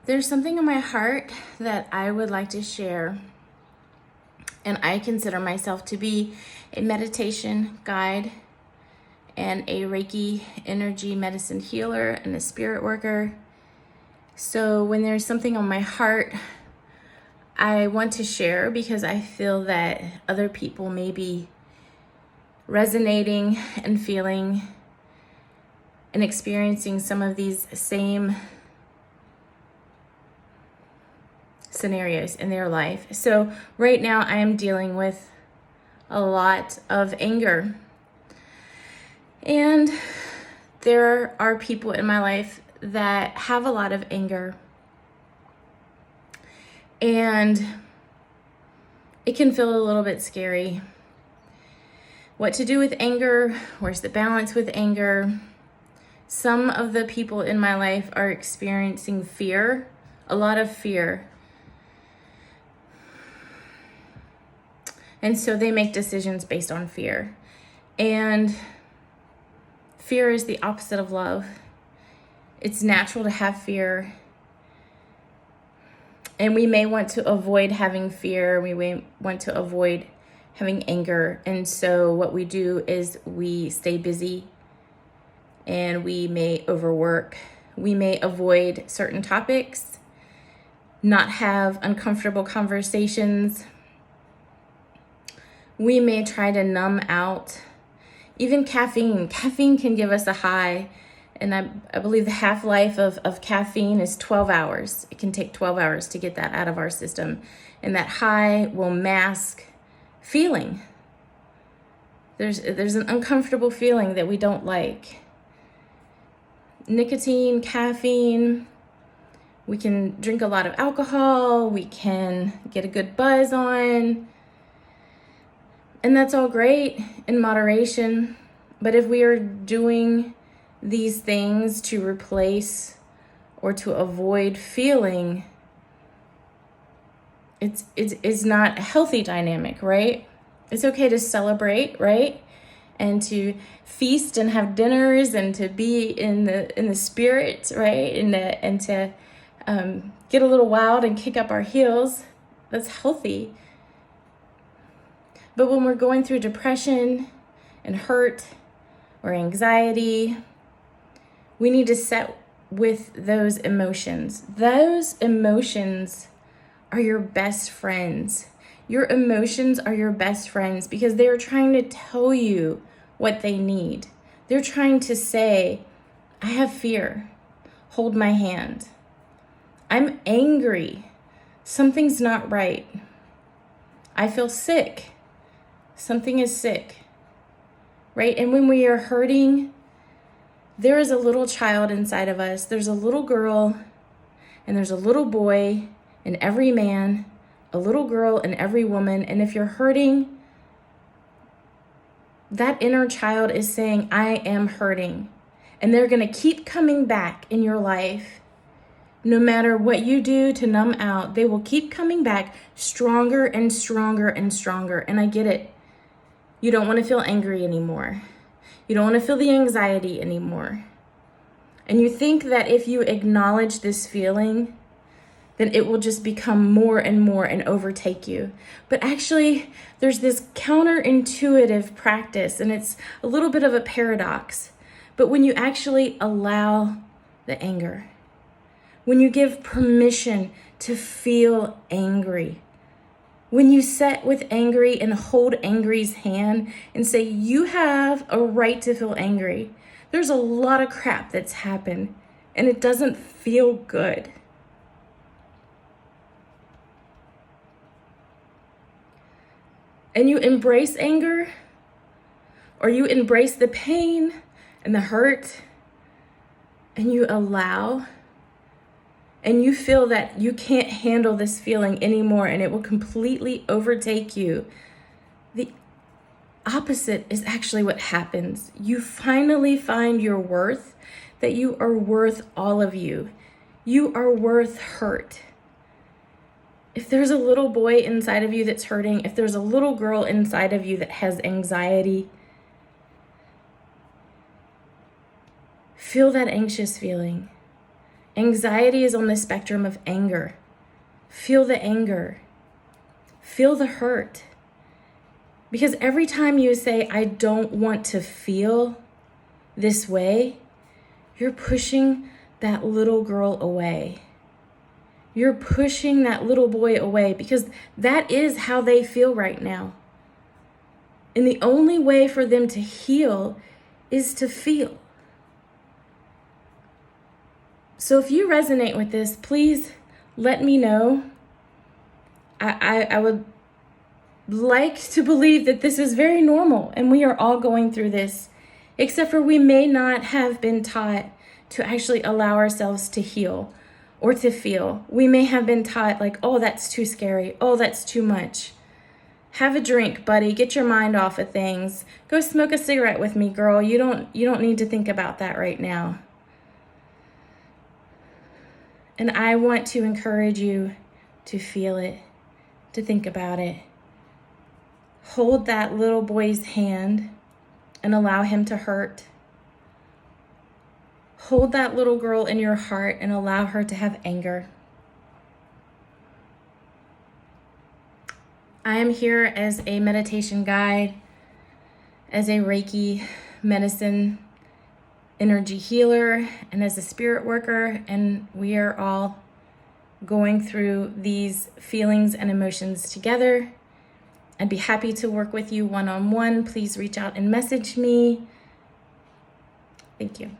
There's something in my heart that I would like to share, and I consider myself to be a meditation guide and a Reiki energy medicine healer and a spirit worker. So when there's something on my heart, I want to share because I feel that other people may be resonating and feeling and experiencing some of these same scenarios in their life. So right now I am dealing with a lot of anger. And there are people in my life that have a lot of anger. And it can feel a little bit scary. What to do with anger? Where's the balance with anger? Some of the people in my life are experiencing fear, a lot of fear. And so they make decisions based on fear. And fear is the opposite of love. It's natural to have fear. And we may want to avoid having fear. We may want to avoid having anger. And so what we do is we stay busy and we may overwork. We may avoid certain topics, not have uncomfortable conversations. We may try to numb out. Even caffeine. Caffeine can give us a high. And I believe the half-life of caffeine is 12 hours. It can take 12 hours to get that out of our system. And that high will mask feeling. There's an uncomfortable feeling that we don't like. Nicotine, caffeine. We can drink a lot of alcohol. We can get a good buzz on. And that's all great in moderation. But if we are doing these things to replace or to avoid feeling, it's not a healthy dynamic, right? It's okay to celebrate, right? And to feast and have dinners and to be in the spirit, right? And to get a little wild and kick up our heels. That's healthy. But when we're going through depression and hurt or anxiety, we need to sit with those emotions. Those emotions are your best friends. Your emotions are your best friends because they're trying to tell you what they need. They're trying to say, I have fear. Hold my hand. I'm angry. Something's not right. I feel sick. Something is sick, right? And when we are hurting, there is a little child inside of us. There's a little girl and there's a little boy in every man, a little girl in every woman. And if you're hurting, that inner child is saying, I am hurting. And they're going to keep coming back in your life. No matter what you do to numb out, they will keep coming back stronger and stronger and stronger. And I get it. You don't want to feel angry anymore. You don't want to feel the anxiety anymore. And you think that if you acknowledge this feeling, then it will just become more and more and overtake you. But actually, there's this counterintuitive practice, and it's a little bit of a paradox. But when you actually allow the anger, when you give permission to feel angry, when you sit with angry and hold angry's hand and say, you have a right to feel angry. There's a lot of crap that's happened and it doesn't feel good. And you embrace anger, or you embrace the pain and the hurt, and you allow. And you feel that you can't handle this feeling anymore and it will completely overtake you. The opposite is actually what happens. You finally find your worth, that you are worth all of you. You are worth hurt. If there's a little boy inside of you that's hurting, if there's a little girl inside of you that has anxiety, feel that anxious feeling. Anxiety is on the spectrum of anger. Feel the anger. Feel the hurt. Because every time you say, I don't want to feel this way, you're pushing that little girl away. You're pushing that little boy away because that is how they feel right now. And the only way for them to heal is to feel. So if you resonate with this, please let me know. I would like to believe that this is very normal and we are all going through this, except for we may not have been taught to actually allow ourselves to heal or to feel. We may have been taught like, oh, that's too scary. Oh, that's too much. Have a drink, buddy. Get your mind off of things. Go smoke a cigarette with me, girl. You don't need to think about that right now. And I want to encourage you to feel it, to think about it. Hold that little boy's hand and allow him to hurt. Hold that little girl in your heart and allow her to have anger. I am here as a meditation guide, as a Reiki medicine energy healer, and as a spirit worker, and we are all going through these feelings and emotions together. I'd be happy to work with you one-on-one. Please reach out and message me. Thank you.